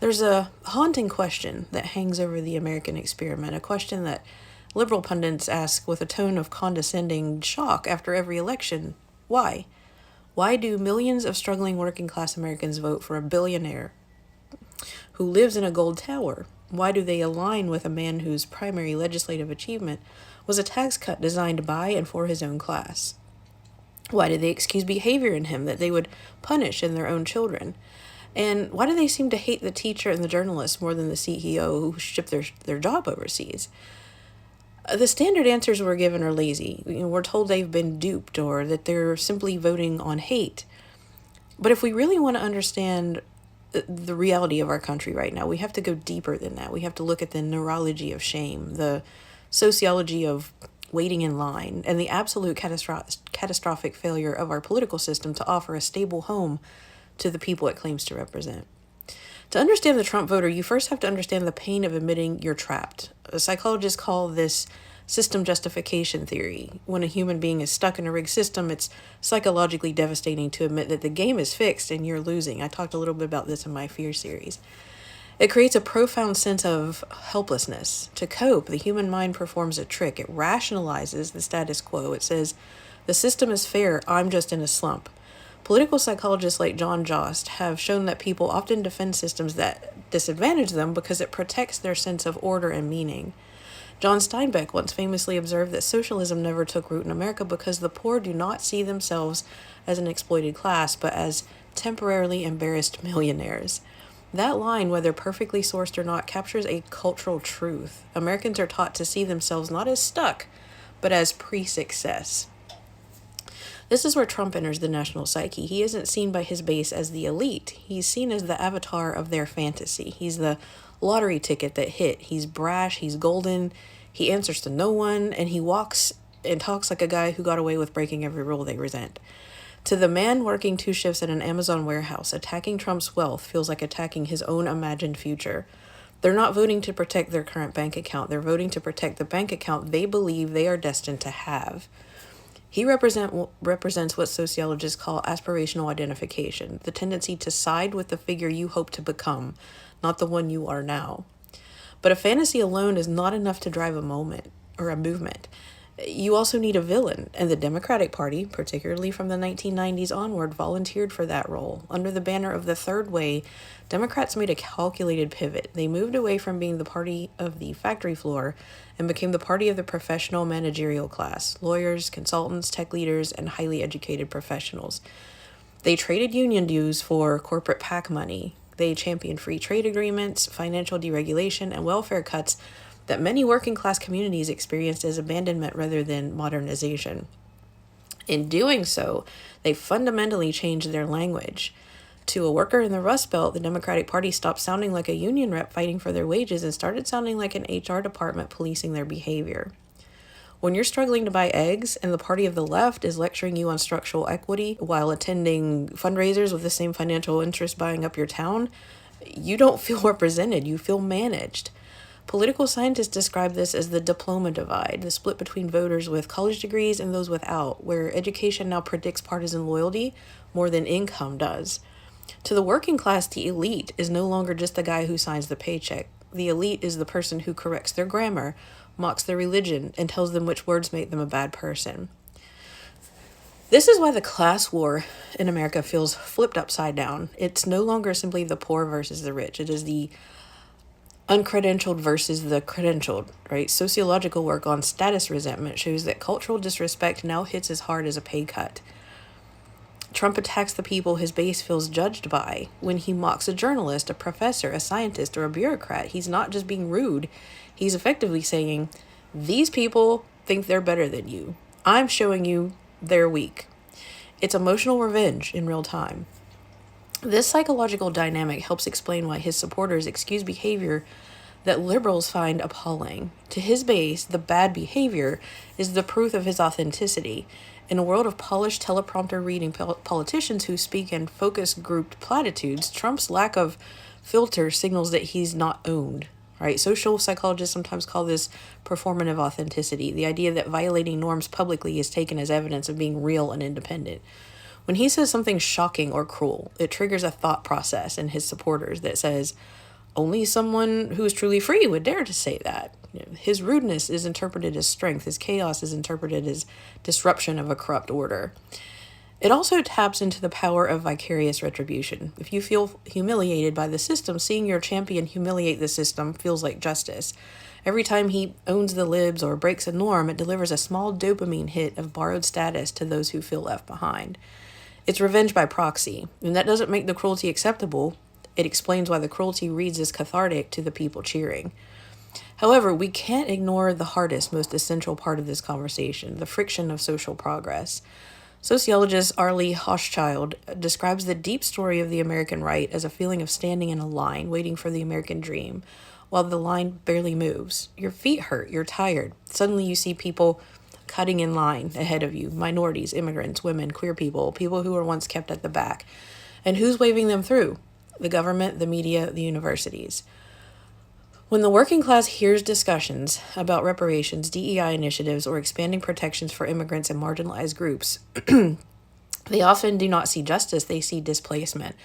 There's a haunting question that hangs over the American experiment, a question that liberal pundits ask with a tone of condescending shock after every election. Why? Why do millions of struggling working class Americans vote for a billionaire who lives in a gold tower? Why do they align with a man whose primary legislative achievement was a tax cut designed by and for his own class? Why do they excuse behavior in him that they would punish in their own children? And why do they seem to hate the teacher and the journalist more than the CEO who shipped their job overseas? The standard answers we're given are lazy. We're told they've been duped or that they're simply voting on hate. But if we really want to understand the reality of our country right now, we have to go deeper than that. We have to look at the neurology of shame, the sociology of waiting in line, and the absolute catastrophic failure of our political system to offer a stable home to the people it claims to represent. To understand the Trump voter, you first have to understand the pain of admitting you're trapped. Psychologists call this system justification theory. When a human being is stuck in a rigged system, it's psychologically devastating to admit that the game is fixed and you're losing. I talked a little bit about this in my Fear series. It creates a profound sense of helplessness. To cope, the human mind performs a trick. It rationalizes the status quo. It says, the system is fair, I'm just in a slump. Political psychologists like John Jost have shown that people often defend systems that disadvantage them because it protects their sense of order and meaning. John Steinbeck once famously observed that socialism never took root in America because the poor do not see themselves as an exploited class, but as temporarily embarrassed millionaires. That line, whether perfectly sourced or not, captures a cultural truth. Americans are taught to see themselves not as stuck, but as pre-success. This is where Trump enters the national psyche. He isn't seen by his base as the elite. He's seen as the avatar of their fantasy. He's the lottery ticket that hit. He's brash, he's golden, he answers to no one, and he walks and talks like a guy who got away with breaking every rule they resent. To the man working 2 shifts at an Amazon warehouse, attacking Trump's wealth feels like attacking his own imagined future. They're not voting to protect their current bank account. They're voting to protect the bank account they believe they are destined to have. He represents what sociologists call aspirational identification, the tendency to side with the figure you hope to become, not the one you are now. But a fantasy alone is not enough to drive a movement. You also need a villain, and the Democratic Party, particularly from the 1990s onward, volunteered for that role. Under the banner of the Third Way, Democrats made a calculated pivot. They moved away from being the party of the factory floor and became the party of the professional managerial class, lawyers, consultants, tech leaders, and highly educated professionals. They traded union dues for corporate PAC money. They championed free trade agreements, financial deregulation, and welfare cuts that many working class communities experienced as abandonment rather than modernization. In doing so, they fundamentally changed their language. To a worker in the Rust Belt, the Democratic Party stopped sounding like a union rep fighting for their wages and started sounding like an HR department policing their behavior. When you're struggling to buy eggs and the party of the left is lecturing you on structural equity while attending fundraisers with the same financial interest buying up your town, you don't feel represented, you feel managed. Political scientists describe this as the diploma divide, the split between voters with college degrees and those without, where education now predicts partisan loyalty more than income does. To the working class, the elite is no longer just the guy who signs the paycheck. The elite is the person who corrects their grammar, mocks their religion, and tells them which words make them a bad person. This is why the class war in America feels flipped upside down. It's no longer simply the poor versus the rich. It is the uncredentialed versus the credentialed, right? Sociological work on status resentment shows that cultural disrespect now hits as hard as a pay cut. Trump attacks the people his base feels judged by. When he mocks a journalist, a professor, a scientist, or a bureaucrat, he's not just being rude. He's effectively saying, these people think they're better than you. I'm showing you they're weak. It's emotional revenge in real time. This psychological dynamic helps explain why his supporters excuse behavior that liberals find appalling. To his base, the bad behavior is the proof of his authenticity. In a world of polished teleprompter reading politicians who speak in focus grouped platitudes, Trump's lack of filter signals that he's not owned. Right? Social psychologists sometimes call this performative authenticity, the idea that violating norms publicly is taken as evidence of being real and independent. When he says something shocking or cruel, it triggers a thought process in his supporters that says, Only someone who is truly free would dare to say that. His rudeness is interpreted as strength. His chaos is interpreted as disruption of a corrupt order. It also taps into the power of vicarious retribution. If you feel humiliated by the system, seeing your champion humiliate the system feels like justice. Every time he owns the libs or breaks a norm, it delivers a small dopamine hit of borrowed status to those who feel left behind. It's revenge by proxy, and that doesn't make the cruelty acceptable. It explains why the cruelty reads as cathartic to the people cheering. However, we can't ignore the hardest, most essential part of this conversation, the friction of social progress. Sociologist Arlie Hochschild describes the deep story of the American right as a feeling of standing in a line, waiting for the American dream, while the line barely moves. Your feet hurt, you're tired. Suddenly you see people cutting in line ahead of you, minorities, immigrants, women, queer people, people who were once kept at the back. And who's waving them through? The government, the media, the universities. When the working class hears discussions about reparations, DEI initiatives, or expanding protections for immigrants and marginalized groups, they often do not see justice, they see displacement.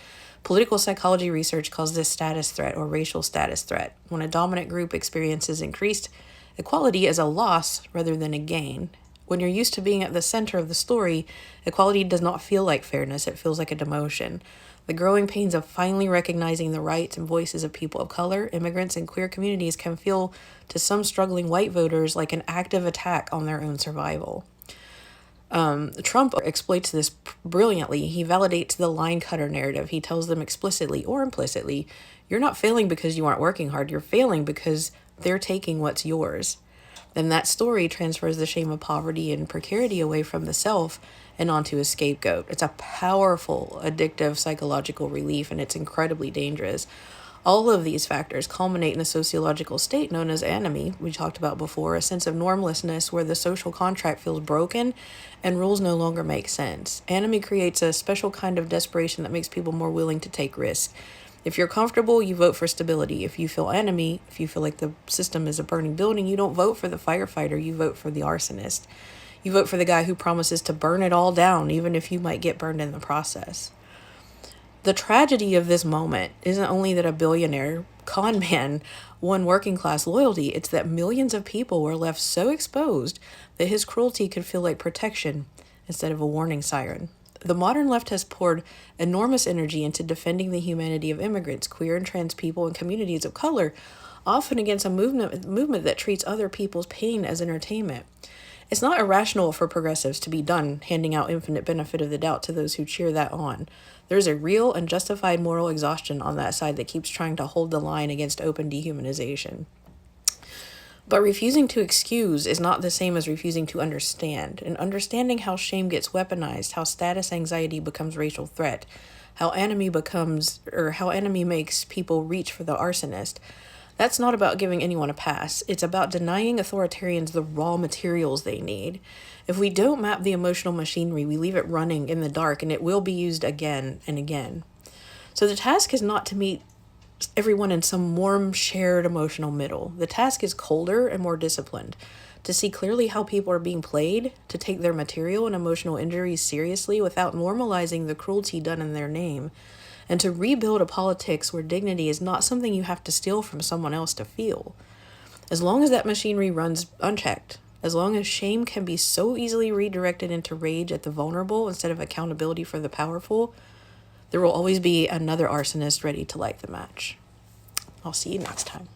Political psychology research calls this status threat or racial status threat, when a dominant group experiences increased equality as a loss rather than a gain. When you're used to being at the center of the story, equality does not feel like fairness, it feels like a demotion. The growing pains of finally recognizing the rights and voices of people of color, immigrants, and queer communities can feel to some struggling white voters like an active attack on their own survival. Trump exploits this brilliantly. He validates the line cutter narrative. He tells them explicitly or implicitly, you're not failing because you aren't working hard. You're failing because they're taking what's yours. Then that story transfers the shame of poverty and precarity away from the self and onto a scapegoat. It's a powerful, addictive psychological relief, and it's incredibly dangerous. All of these factors culminate in a sociological state known as anomie, we talked about before, a sense of normlessness where the social contract feels broken and rules no longer make sense. Anomie creates a special kind of desperation that makes people more willing to take risks. If you're comfortable, you vote for stability. If you feel anomie, if you feel like the system is a burning building, you don't vote for the firefighter, you vote for the arsonist. You vote for the guy who promises to burn it all down, even if you might get burned in the process. The tragedy of this moment isn't only that a billionaire con man won working class loyalty, it's that millions of people were left so exposed that his cruelty could feel like protection instead of a warning siren. The modern left has poured enormous energy into defending the humanity of immigrants, queer and trans people, and communities of color, often against a movement that treats other people's pain as entertainment. It's not irrational for progressives to be done handing out infinite benefit of the doubt to those who cheer that on. There's a real and justified moral exhaustion on that side that keeps trying to hold the line against open dehumanization. But refusing to excuse is not the same as refusing to understand. And understanding how shame gets weaponized, how status anxiety becomes racial threat, how anomie makes people reach for the arsonist. That's not about giving anyone a pass. It's about denying authoritarians the raw materials they need. If we don't map the emotional machinery, we leave it running in the dark and it will be used again and again. So the task is not to meet everyone in some warm, shared emotional middle. The task is colder and more disciplined. To see clearly how people are being played, to take their material and emotional injuries seriously without normalizing the cruelty done in their name, and to rebuild a politics where dignity is not something you have to steal from someone else to feel. As long as that machinery runs unchecked, as long as shame can be so easily redirected into rage at the vulnerable instead of accountability for the powerful, there will always be another arsonist ready to light the match. I'll see you next time.